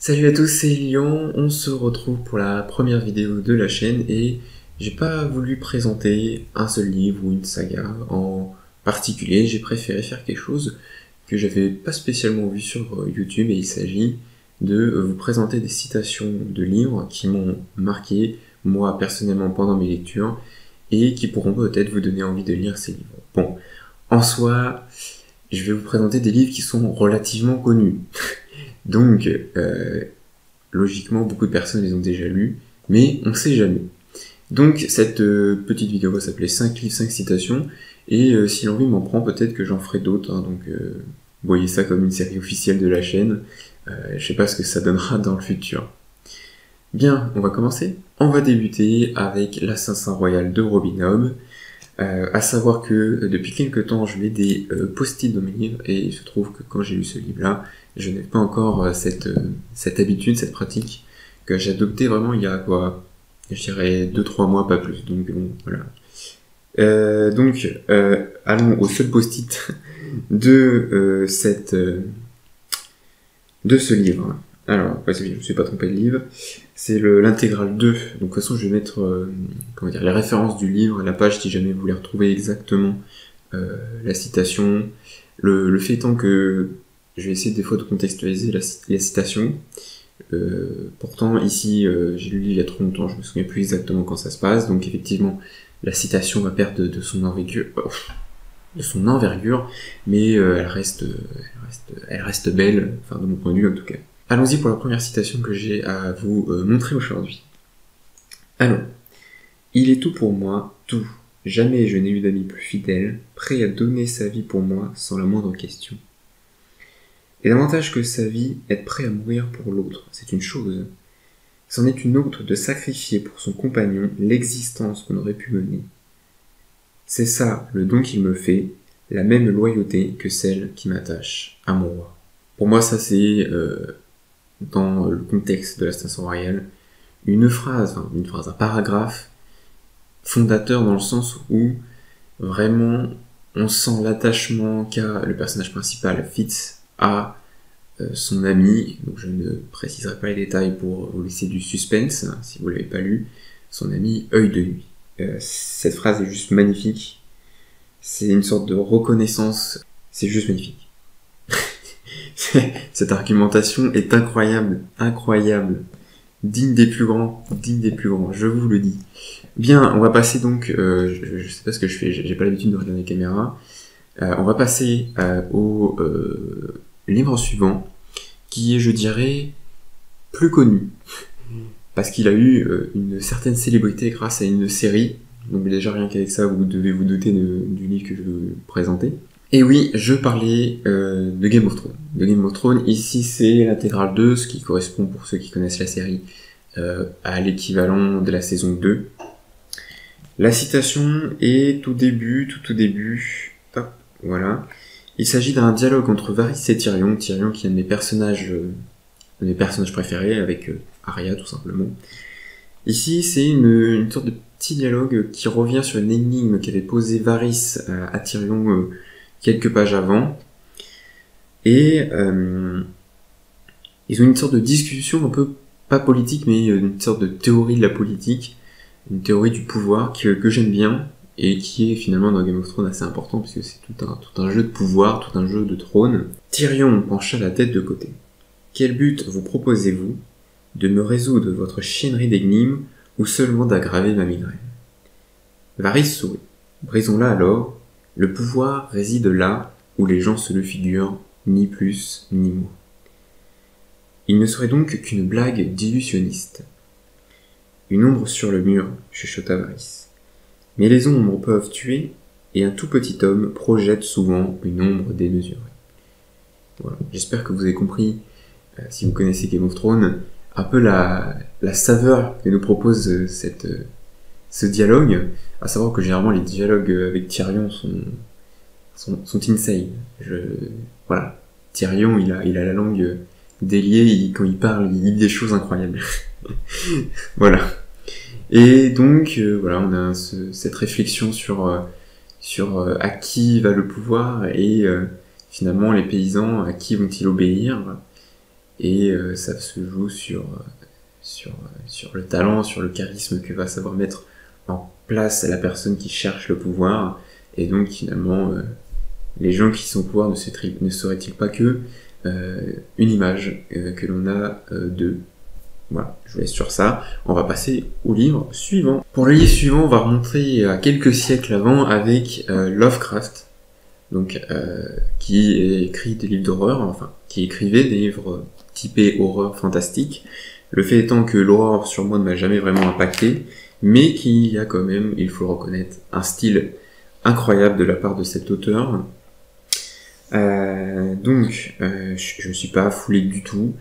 Salut à tous, c'est Lyon, on se retrouve pour la première vidéo de la chaîne et j'ai pas voulu présenter un seul livre ou une saga en particulier, j'ai préféré faire quelque chose que j'avais pas spécialement vu sur YouTube et il s'agit de vous présenter des citations de livres qui m'ont marqué, moi personnellement pendant mes lectures, et qui pourront peut-être vous donner envie de lire ces livres. Bon, en soi, je vais vous présenter des livres qui sont relativement connus. Donc, logiquement, beaucoup de personnes les ont déjà lus, mais on sait jamais. Donc, cette petite vidéo va s'appeler 5 livres, 5 citations, et si l'envie m'en prend, peut-être que j'en ferai d'autres, hein, donc voyez ça comme une série officielle de la chaîne. Je sais pas ce que ça donnera dans le futur. Bien, on va commencer. On va débuter avec L'Assassin Royal de Robin Hobb. À savoir que depuis quelques temps je mets des post-it dans mes livres et il se trouve que quand j'ai lu ce livre-là, je n'ai pas encore cette habitude, cette pratique que j'ai adoptée vraiment il y a quoi, je dirais 2-3 mois, pas plus. Donc bon, voilà. Allons au seul post-it de ce livre. Alors, je ne me suis pas trompé de livre, c'est l'intégrale 2, donc de toute façon je vais mettre les références du livre à la page si jamais vous voulez retrouver exactement la citation. Le fait étant que je vais essayer des fois de contextualiser la citation, pourtant ici j'ai lu le livre il y a trop longtemps, je me souviens plus exactement quand ça se passe, donc effectivement la citation va perdre de son envergure, mais elle reste belle, enfin de mon point de vue en tout cas. Allons-y pour la première citation que j'ai à vous montrer aujourd'hui. Alors, il est tout pour moi, tout. Jamais je n'ai eu d'amis plus fidèle, prêt à donner sa vie pour moi sans la moindre question. Et davantage que sa vie, être prêt à mourir pour l'autre, c'est une chose. C'en est une autre de sacrifier pour son compagnon l'existence qu'on aurait pu mener. C'est ça le don qu'il me fait, la même loyauté que celle qui m'attache à mon roi. Pour moi, ça c'est dans le contexte de l'Assassin Royal, un paragraphe fondateur dans le sens où vraiment on sent l'attachement qu'a le personnage principal, Fitz, à son ami. Donc je ne préciserai pas les détails pour vous laisser du suspense, hein, si vous ne l'avez pas lu, son ami Œil de Nuit. Cette phrase est juste magnifique, c'est une sorte de reconnaissance, c'est juste magnifique. Cette argumentation est incroyable, digne des plus grands, je vous le dis. Bien, on va passer donc, je sais pas ce que je fais, j'ai pas l'habitude de regarder les caméras, on va passer au livre suivant, qui est, je dirais, plus connu, parce qu'il a eu une certaine célébrité grâce à une série, donc déjà rien qu'avec ça, vous devez vous douter du livre que je vais vous présenter. Et oui, je parlais de Game of Thrones. De Game of Thrones, ici c'est l'intégrale 2, ce qui correspond, pour ceux qui connaissent la série, à l'équivalent de la saison 2. La citation est tout début, hop, voilà. Il s'agit d'un dialogue entre Varys et Tyrion qui est un de mes personnages préférés, avec Arya tout simplement. Ici, c'est une sorte de petit dialogue qui revient sur une énigme qu'avait posée Varys à Tyrion quelques pages avant, et ils ont une sorte de discussion un peu, pas politique, mais une sorte de théorie de la politique, une théorie du pouvoir que j'aime bien, et qui est finalement dans Game of Thrones assez important, puisque c'est tout un jeu de pouvoir, tout un jeu de trône. Tyrion pencha la tête de côté. « Quel but vous proposez-vous? De me résoudre votre chiennerie d'énigmes, ou seulement d'aggraver ma migraine ?» Varys sourit. « Brisons-la alors. Le pouvoir réside là où les gens se le figurent, ni plus ni moins. Il ne serait donc qu'une blague d'illusionniste. » Une ombre sur le mur, chuchota Varys. Mais les ombres peuvent tuer, et un tout petit homme projette souvent une ombre démesurée. Voilà. J'espère que vous avez compris, si vous connaissez Game of Thrones, un peu la saveur que nous propose ce dialogue, à savoir que généralement les dialogues avec Tyrion sont insane. Voilà. Tyrion, il a la langue déliée, quand il parle, il dit des choses incroyables. Voilà. Et donc, voilà, on a cette réflexion sur à qui va le pouvoir, et finalement les paysans, à qui vont-ils obéir. et ça se joue sur le talent, sur le charisme que va savoir mettre en place la personne qui cherche le pouvoir, et donc finalement les gens qui sont au pouvoir ne seraient-ils pas que une image que l'on a d'eux. Voilà, je vous laisse sur ça. On va passer au livre suivant. Pour le livre suivant, on va remonter à quelques siècles avant avec Lovecraft, donc qui écrit des livres d'horreur, enfin qui écrivait des livres typés horreur fantastique. Le fait étant que l'horreur sur moi ne m'a jamais vraiment impacté, mais qu'il y a quand même, il faut le reconnaître, un style incroyable de la part de cet auteur. Donc, je ne suis pas affolé du tout.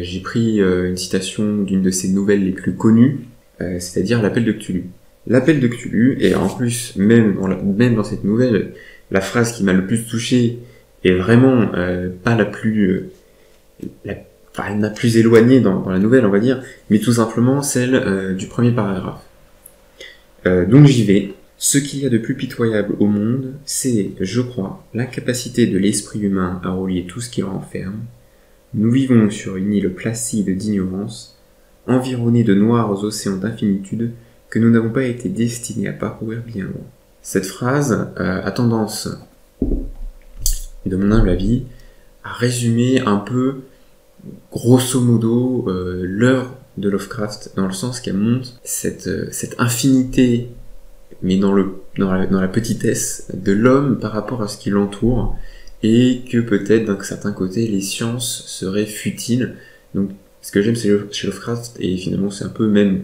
J'ai pris une citation d'une de ses nouvelles les plus connues, c'est-à-dire l'Appel de Cthulhu. L'Appel de Cthulhu, et en plus, même dans cette nouvelle, la phrase qui m'a le plus touché est vraiment pas la plus éloignée dans la nouvelle, on va dire, mais tout simplement celle du premier paragraphe. Donc j'y vais. Ce qu'il y a de plus pitoyable au monde, c'est, je crois, l'incapacité de l'esprit humain à relier tout ce qu'il renferme. Nous vivons sur une île placide d'ignorance, environnée de noirs océans d'infinitude que nous n'avons pas été destinés à parcourir bien loin. Cette phrase a tendance, de mon humble avis, à résumer un peu, grosso modo, l'œuvre de Lovecraft, dans le sens qu'elle montre cette infinité, mais dans la petitesse de l'homme par rapport à ce qui l'entoure, et que peut-être d'un certain côté les sciences seraient futiles. Donc ce que j'aime chez Lovecraft, et finalement c'est un peu même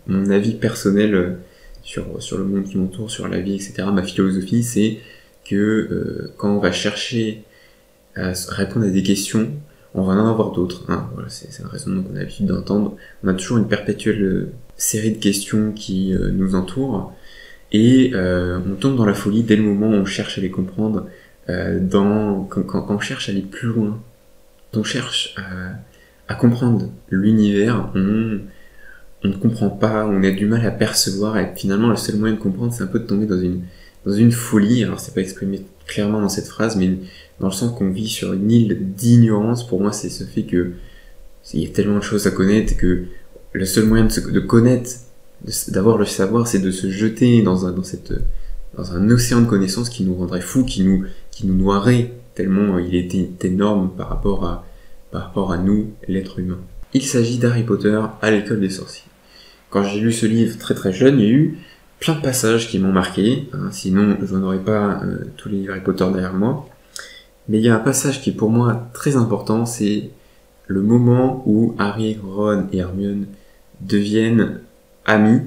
mon avis personnel sur le monde qui m'entoure, sur la vie, etc., ma philosophie, c'est que quand on va chercher à répondre à des questions, on va en avoir d'autres. Hein. Voilà, c'est un raisonnement qu'on a l'habitude d'entendre. On a toujours une perpétuelle série de questions qui nous entourent, et on tombe dans la folie dès le moment où on cherche à les comprendre. Quand on cherche à aller plus loin, quand on cherche à comprendre l'univers, on ne comprend pas, on a du mal à percevoir, et finalement le seul moyen de comprendre, c'est un peu de tomber dans une folie. Alors c'est pas exprimé clairement dans cette phrase, mais dans le sens qu'on vit sur une île d'ignorance. Pour moi, c'est ce fait que il y a tellement de choses à connaître que le seul moyen de connaître, d'avoir le savoir, c'est de se jeter dans un océan de connaissances qui nous rendrait fous, qui nous noierait tellement il était énorme par rapport à nous, l'être humain. Il s'agit d'Harry Potter à l'école des sorciers. Quand j'ai lu ce livre très très jeune, il y a eu plein de passages qui m'ont marqué, hein, sinon je n'aurais pas tous les livres Harry Potter derrière moi. Mais il y a un passage qui est pour moi très important, c'est le moment où Harry, Ron et Hermione deviennent amis,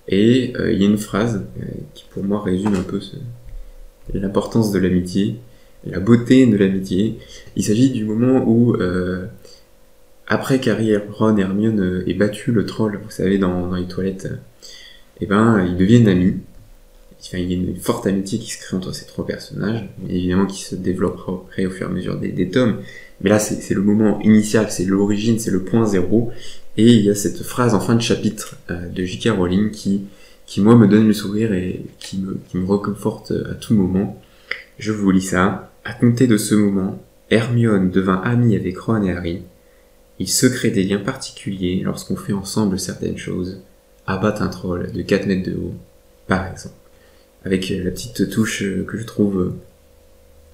et il y a une phrase qui pour moi résume un peu l'importance de l'amitié, la beauté de l'amitié. Il s'agit du moment où, après qu'Harry, Ron et Hermione aient battu le troll, vous savez, dans les toilettes, ils deviennent amis. Enfin, il y a une forte amitié qui se crée entre ces trois personnages, évidemment qui se développera au fur et à mesure des tomes. Mais là, c'est le moment initial, c'est l'origine, c'est le point zéro. Et il y a cette phrase en fin de chapitre de J.K. Rowling qui moi me donne le sourire et qui me réconforte à tout moment. Je vous lis ça. À compter de ce moment, Hermione devint amie avec Ron et Harry. Il se crée des liens particuliers lorsqu'on fait ensemble certaines choses. Abattre un troll de 4 mètres de haut, par exemple. Avec la petite touche que je trouve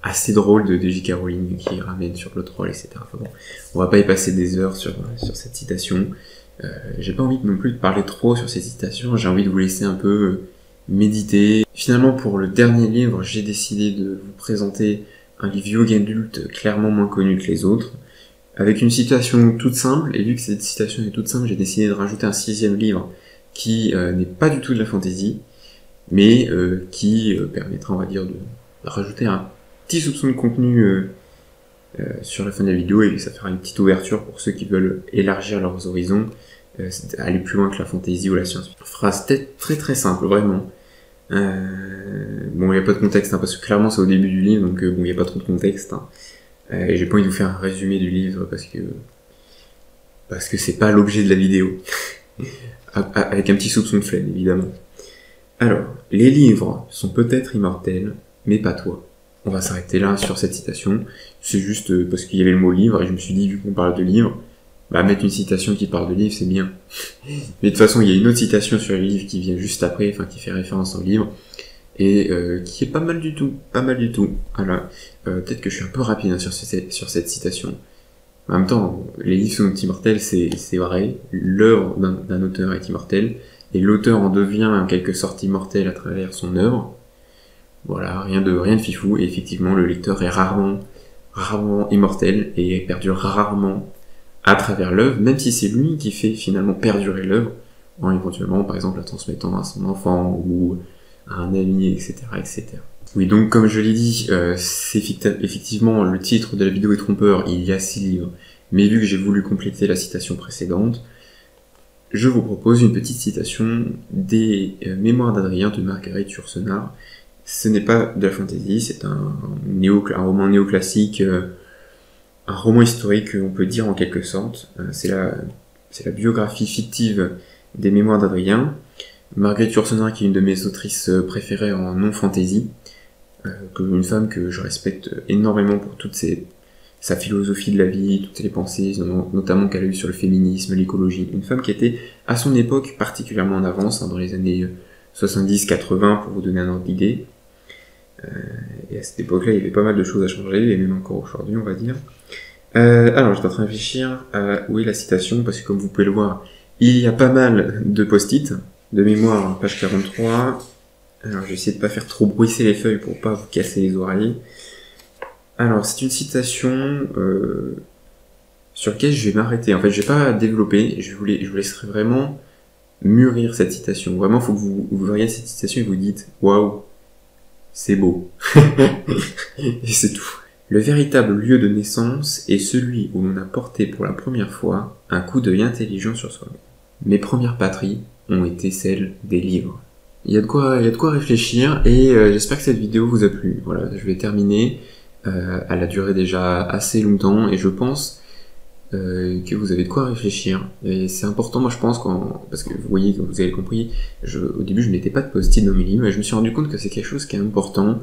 assez drôle de J.K. Rowling qui ramène sur le troll, etc. Enfin bon, on va pas y passer des heures sur cette citation. J'ai pas envie non plus de parler trop sur ces citations, j'ai envie de vous laisser un peu méditer. Finalement, pour le dernier livre, j'ai décidé de vous présenter un livre young adulte clairement moins connu que les autres, avec une citation toute simple, et vu que cette citation est toute simple, j'ai décidé de rajouter un 6e livre qui n'est pas du tout de la fantasy, mais qui permettra, on va dire, de rajouter un petit soupçon de contenu sur la fin de la vidéo, et ça fera une petite ouverture pour ceux qui veulent élargir leurs horizons, aller plus loin que la fantasy ou la science. Phrase très très simple, vraiment. Bon, il n'y a pas de contexte, hein, parce que clairement c'est au début du livre, donc bon, il n'y a pas trop de contexte. Hein. Et j'ai pas envie de vous faire un résumé du livre, parce que c'est pas l'objet de la vidéo. Avec un petit soupçon de flemme, évidemment. Alors, les livres sont peut-être immortels, mais pas toi. on va s'arrêter là sur cette citation. C'est juste parce qu'il y avait le mot livre et je me suis dit, vu qu'on parle de livre, bah mettre une citation qui parle de livre, c'est bien. Mais de toute façon, il y a une autre citation sur le livre qui vient juste après, enfin qui fait référence au livre, et qui est pas mal du tout, Voilà. Peut-être que je suis un peu rapide hein, sur cette citation. En même temps, les livres sont immortels, c'est vrai. L'œuvre d'un auteur est immortelle, et l'auteur en devient en quelque sorte immortel à travers son œuvre. Voilà, rien de fifou, et effectivement, le lecteur est rarement immortel, et perdure rarement à travers l'œuvre, même si c'est lui qui fait finalement perdurer l'œuvre, en éventuellement, par exemple, la transmettant à son enfant, ou à un ami, etc., etc. Oui, donc comme je l'ai dit, c'est effectivement le titre de la vidéo est trompeur, il y a 6 livres, mais vu que j'ai voulu compléter la citation précédente, je vous propose une petite citation des Mémoires d'Adrien de Marguerite Yourcenar. Ce n'est pas de la fantasy, c'est un roman néoclassique, un roman historique, on peut dire en quelque sorte. C'est la biographie fictive des Mémoires d'Adrien. Marguerite Yourcenar, qui est une de mes autrices préférées en non-fantasy, une femme que je respecte énormément pour sa philosophie de la vie, toutes les pensées, notamment qu'elle a eues sur le féminisme, l'écologie. Une femme qui était, à son époque, particulièrement en avance, hein, dans les années 70-80, pour vous donner un ordre d'idée. Et à cette époque-là, il y avait pas mal de choses à changer, et même encore aujourd'hui, on va dire. Alors, j'étais en train de réfléchir à où est la citation, parce que comme vous pouvez le voir, il y a pas mal de post-it, de mémoire, page 43. Alors, je vais essayer de pas faire trop bruisser les feuilles pour pas vous casser les oreilles. Alors, c'est une citation sur laquelle je vais m'arrêter. En fait, je vais pas développer, je vous laisserai vraiment mûrir cette citation. Vraiment, faut que vous voyez cette citation et vous dites « Waouh, c'est beau !» Et c'est tout. Le véritable lieu de naissance est celui où l'on a porté pour la première fois un coup d'œil intelligent sur soi-même. Mes premières patries ont été celles des livres. Il y a de quoi réfléchir, et j'espère que cette vidéo vous a plu. Voilà, je vais terminer. Elle a duré déjà assez longtemps, et je pense que vous avez de quoi réfléchir. Et c'est important, moi je pense, parce que vous voyez, comme vous avez compris, au début je ne mettais pas de post-it dans mes livres, et je me suis rendu compte que c'est quelque chose qui est important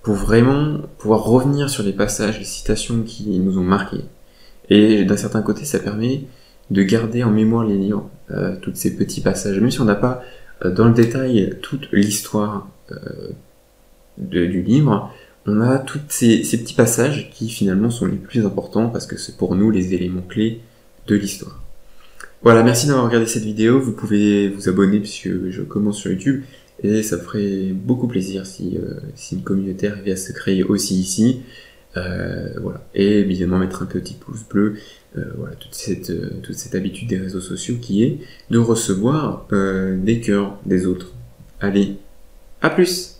pour vraiment pouvoir revenir sur les passages, les citations qui nous ont marqués. Et d'un certain côté, ça permet de garder en mémoire les livres, tous ces petits passages, même si on n'a pas dans le détail toute l'histoire du livre, on a tous ces petits passages qui finalement sont les plus importants parce que c'est pour nous les éléments clés de l'histoire. Voilà, merci d'avoir regardé cette vidéo, vous pouvez vous abonner puisque je commence sur YouTube, et ça me ferait beaucoup plaisir si une communauté arrivait à se créer aussi ici. Voilà. Et évidemment mettre un petit pouce bleu, voilà, toute cette habitude des réseaux sociaux qui est de recevoir des cœurs des autres. Allez, à plus!